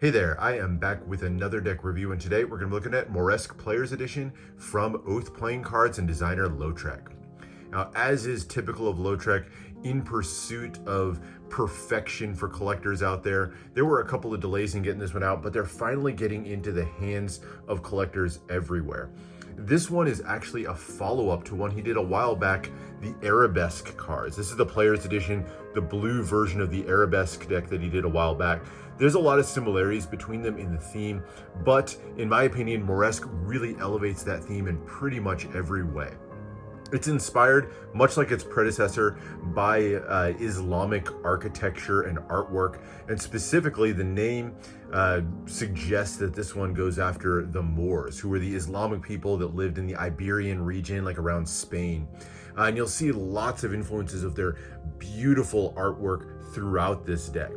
Hey there, I am back with another deck review, and today we're going to be looking at Moresque Players Edition from Oath Playing Cards and designer Lotrek. Now, as is typical of Lotrek, in pursuit of perfection for collectors out there were a couple of delays in getting this one out, but they're finally getting into the hands of collectors everywhere. This one is actually a follow-up to one he did a while back, the Arabesque cards. This is the Players Edition, the blue version of the Arabesque deck that he did a while back. There's a lot of similarities between them in the theme, but in my opinion, Moresque really elevates that theme in pretty much every way. It's inspired, much like its predecessor, by Islamic architecture and artwork, and specifically the name suggests that this one goes after the Moors, who were the Islamic people that lived in the Iberian region, like around Spain. And you'll see lots of influences of their beautiful artwork throughout this deck.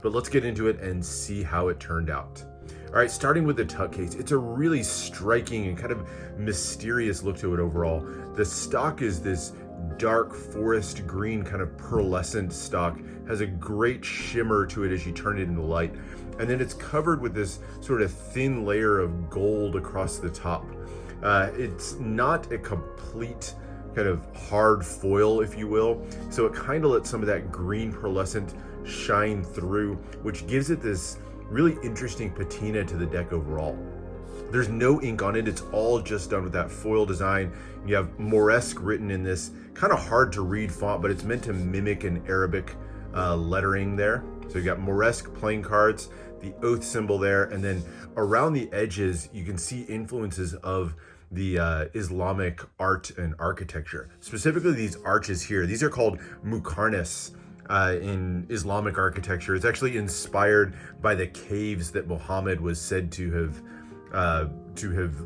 But let's get into it and see how it turned out. All right, starting with the tuck case, it's a really striking and kind of mysterious look to it overall. The stock is this dark forest green, kind of pearlescent stock, has a great shimmer to it as you turn it in the light. And then it's covered with this sort of thin layer of gold across the top. It's not a complete kind of hard foil, if you will. So it kind of lets some of that green pearlescent shine through, which gives it this really interesting patina to the deck overall. There's no ink on it. It's all just done with that foil design. You have Moresque written in this kind of hard to read font, but it's meant to mimic an Arabic lettering there. So you got Moresque playing cards, the oath symbol there, and then around the edges, you can see influences of the Islamic art and architecture. Specifically these arches here. These are called muqarnas in Islamic architecture. It's actually inspired by the caves that Muhammad was said to have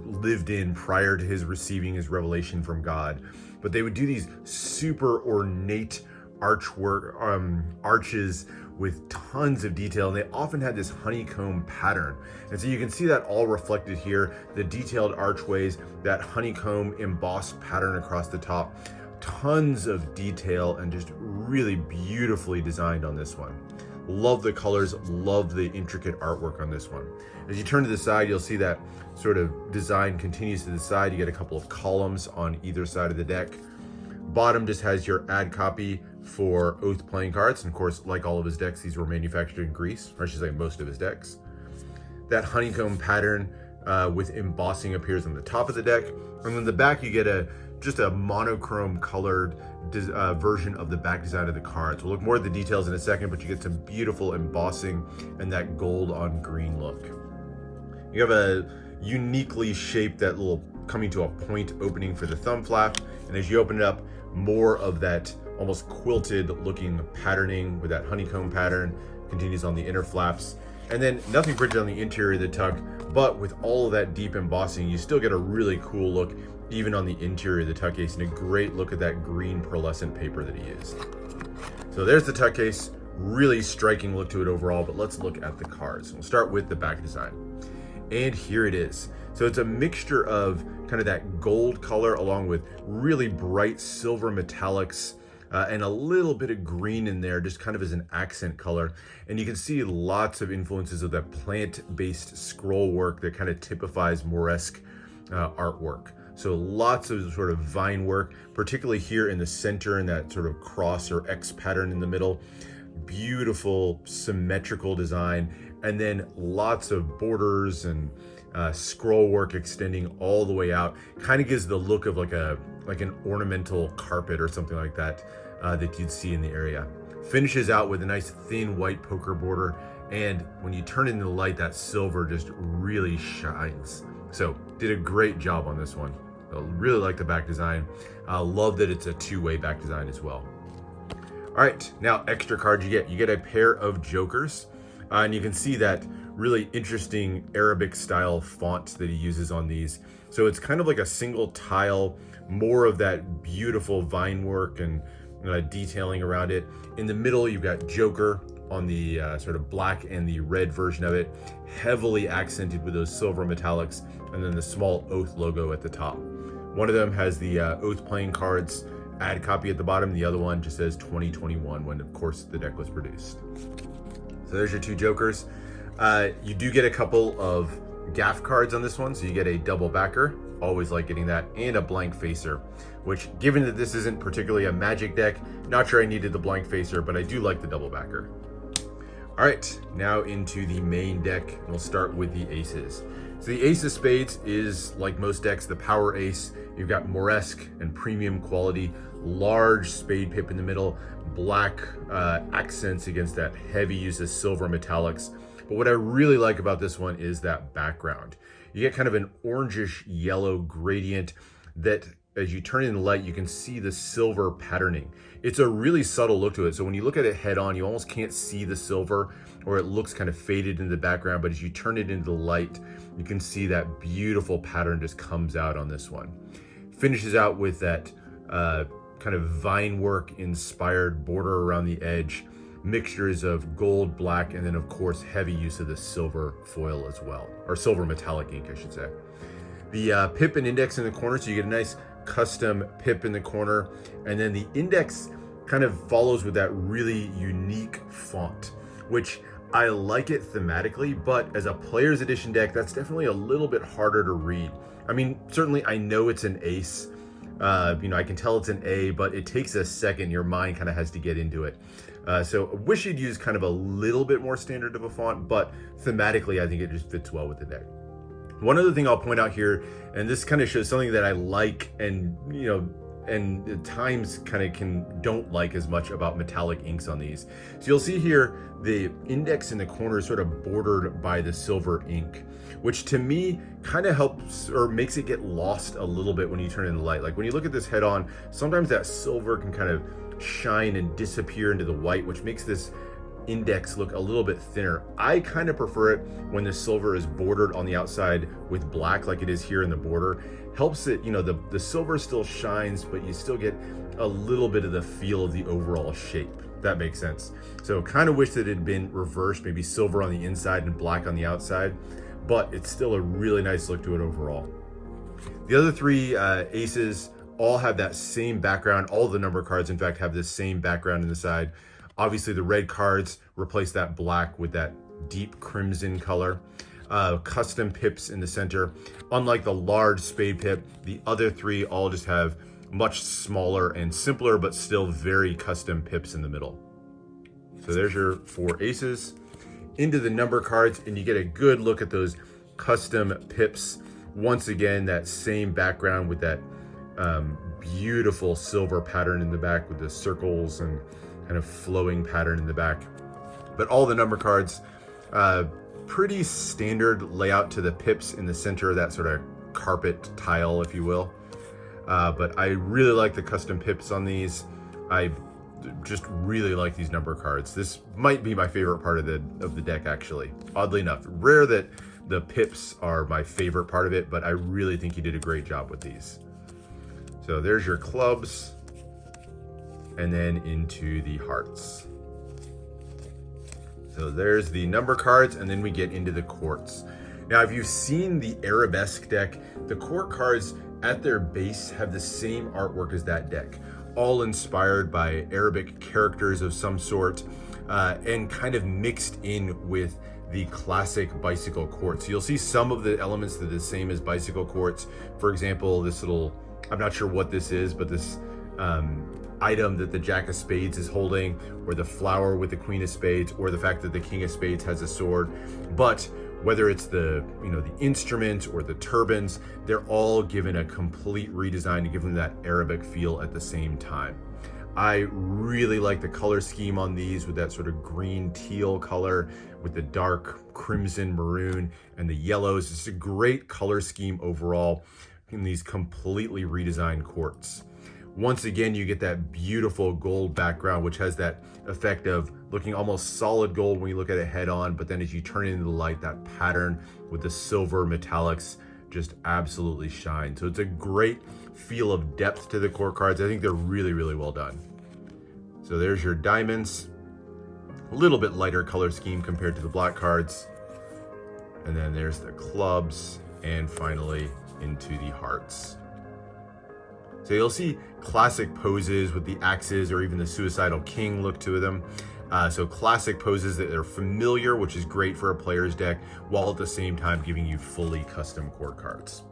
lived in prior to his receiving his revelation from God. But they would do these super ornate arches with tons of detail, and they often had this honeycomb pattern. And so you can see that all reflected here, the detailed archways, that honeycomb embossed pattern across the top. Tons of detail and just really beautifully designed on this one. Love the colors, love the intricate artwork on this one. As you turn to the side, you'll see that sort of design continues to the side. You get a couple of columns on either side of the deck. Bottom just has your ad copy for Oath playing cards. And of course, like all of his decks, these were manufactured in Greece, or I should say most of his decks. That honeycomb pattern with embossing appears on the top of the deck. And then the back, you get just a monochrome colored version of the back design of the cards. We'll look more at the details in a second, but you get some beautiful embossing and that gold on green look. You have a uniquely shaped, that little coming to a point opening for the thumb flap. And as you open it up, more of that almost quilted looking patterning with that honeycomb pattern continues on the inner flaps. And then nothing printed on the interior of the tuck, but with all of that deep embossing, you still get a really cool look even on the interior of the tuck case, and a great look at that green pearlescent paper that he used. So there's the tuck case, really striking look to it overall, but let's look at the cards. We'll start with the back design. And here it is. So it's a mixture of kind of that gold color along with really bright silver metallics, and a little bit of green in there, just kind of as an accent color. And you can see lots of influences of that plant-based scroll work that kind of typifies Moresque artwork. So lots of sort of vine work, particularly here in the center in that sort of cross or X pattern in the middle. Beautiful symmetrical design, and then lots of borders and scroll work extending all the way out. Kind of gives the look of like an ornamental carpet or something like that that you'd see in the area. Finishes out with a nice thin white poker border, and when you turn it into the light, that silver just really shines. So did a great job on this one. I really like the back design. Love that it's a two-way back design as well. All right, now extra cards you get a pair of jokers, and you can see that really interesting Arabic style font that he uses on these. So it's kind of like a single tile, more of that beautiful vine work and detailing around it. In the middle, you've got Joker on the sort of black and the red version of it, heavily accented with those silver metallics, and then the small Oath logo at the top. One of them has the Oath playing cards ad copy at the bottom. The other one just says 2021, when of course the deck was produced. So there's your two jokers. You do get a couple of gaff cards on this one, so you get a double backer. Always like getting that, and a blank facer, which, given that this isn't particularly a Magic deck, not sure I needed the blank facer, but I do like the double backer. All right, now into the main deck. We'll start with the aces. So the ace of spades is, like most decks, the power ace. You've got Moresque and premium quality, large spade pip in the middle, black accents against that heavy use of silver metallics. But what I really like about this one is that background. You get kind of an orangish yellow gradient that, as you turn in the light, you can see the silver patterning. It's a really subtle look to it. So when you look at it head on, you almost can't see the silver, or it looks kind of faded in the background. But as you turn it into the light, you can see that beautiful pattern just comes out on this one. Finishes out with that kind of vine work inspired border around the edge, mixtures of gold, black, and then of course heavy use of the silver foil as well, or silver metallic ink, I should say. The pip and index in the corner, so you get a nice custom pip in the corner, and then the index kind of follows with that really unique font, which I like it thematically, but as a player's edition deck, that's definitely a little bit harder to read. I mean, certainly I know it's an ace, I can tell it's an A, but it takes a second. Your mind kind of has to get into it. So I wish you'd use kind of a little bit more standard of a font, but thematically, I think it just fits well with the deck. One other thing I'll point out here, and this kind of shows something that I like, and and at times kind of don't like as much about metallic inks on these. So you'll see here the index in the corner is sort of bordered by the silver ink, which to me kind of helps or makes it get lost a little bit when you turn in the light. Like when you look at this head on, sometimes that silver can kind of shine and disappear into the white, which makes this index look a little bit thinner. I kind of prefer it when the silver is bordered on the outside with black, like it is here in the border. Helps it, the silver still shines, but you still get a little bit of the feel of the overall shape. That makes sense. So kind of wish that it had been reversed, maybe silver on the inside and black on the outside, but it's still a really nice look to it overall. The other three aces all have that same background. All the number cards, in fact, have the same background in the side. Obviously, the red cards replace that black with that deep crimson color. Custom pips in the center. Unlike the large spade pip, the other three all just have much smaller and simpler, but still very custom pips in the middle. So there's your four aces. Into the number cards, and you get a good look at those custom pips. Once again, that same background with that beautiful silver pattern in the back with the circles and kind of flowing pattern in the back. But all the number cards, pretty standard layout to the pips in the center, that sort of carpet tile, if you will. But I really like the custom pips on these. I just really like these number cards. This might be my favorite part of the deck, actually. Oddly enough, rare that the pips are my favorite part of it, but I really think you did a great job with these. So there's your clubs, and then into the hearts. So there's the number cards, and then we get into the courts. Now, if you've seen the Arabesque deck, the court cards at their base have the same artwork as that deck, all inspired by Arabic characters of some sort, and kind of mixed in with the classic bicycle courts. So you'll see some of the elements that are the same as bicycle courts. For example, this little, I'm not sure what this is, but this item that the Jack of Spades is holding, or the flower with the Queen of Spades, or the fact that the King of Spades has a sword. But whether it's the the instrument or the turbans, they're all given a complete redesign to give them that Arabic feel at the same time. I really like the color scheme on these with that sort of green teal color with the dark crimson maroon and the yellows. It's a great color scheme overall in these completely redesigned courts. Once again, you get that beautiful gold background, which has that effect of looking almost solid gold when you look at it head on, but then as you turn it into the light, that pattern with the silver metallics just absolutely shine. So it's a great feel of depth to the court cards. I think they're really, really well done. So there's your diamonds, a little bit lighter color scheme compared to the black cards. And then there's the clubs, and finally into the hearts. So you'll see classic poses with the axes or even the suicidal king look to them. So classic poses that are familiar, which is great for a player's deck, while at the same time giving you fully custom core cards.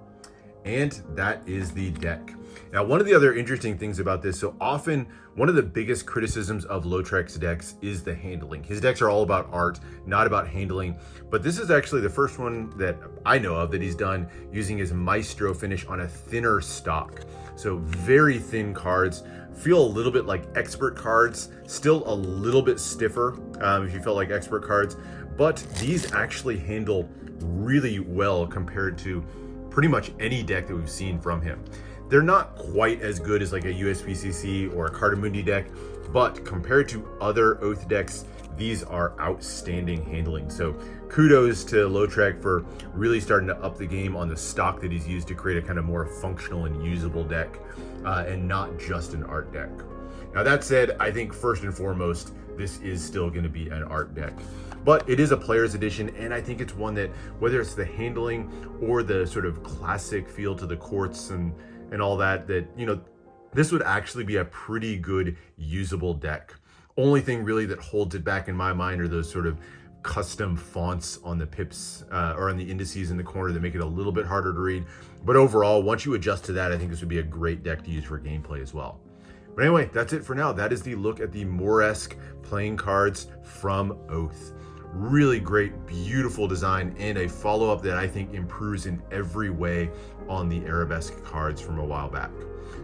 And that is the deck. Now, one of the other interesting things about this, so often one of the biggest criticisms of Lotrek's decks is the handling. His decks are all about art, not about handling, but this is actually the first one that I know of that he's done using his Maestro finish on a thinner stock. So very thin cards, feel a little bit like expert cards, still a little bit stiffer if you felt like expert cards, but these actually handle really well compared to pretty much any deck that we've seen from him. They're not quite as good as like a USPCC or a Cardamundi deck, but compared to other Oath decks, these are outstanding handling. So kudos to Lotrek for really starting to up the game on the stock that he's used to create a kind of more functional and usable deck, and not just an art deck. Now that said, I think first and foremost, this is still going to be an art deck. But it is a player's edition, and I think it's one that, whether it's the handling or the sort of classic feel to the courts and all that, you know, this would actually be a pretty good usable deck. Only thing really that holds it back in my mind are those sort of custom fonts on the pips or on the indices in the corner that make it a little bit harder to read. But overall, once you adjust to that, I think this would be a great deck to use for gameplay as well. But anyway, that's it for now. That is the look at the Moresque playing cards from Oath. Really great, beautiful design, and a follow-up that I think improves in every way on the Arabesque cards from a while back.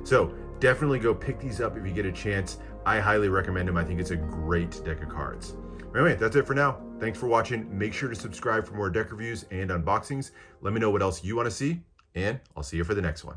So definitely go pick these up if you get a chance. I highly recommend them. I think it's a great deck of cards. Anyway, that's it for now. Thanks for watching. Make sure to subscribe for more deck reviews and unboxings. Let me know what else you want to see, and I'll see you for the next one.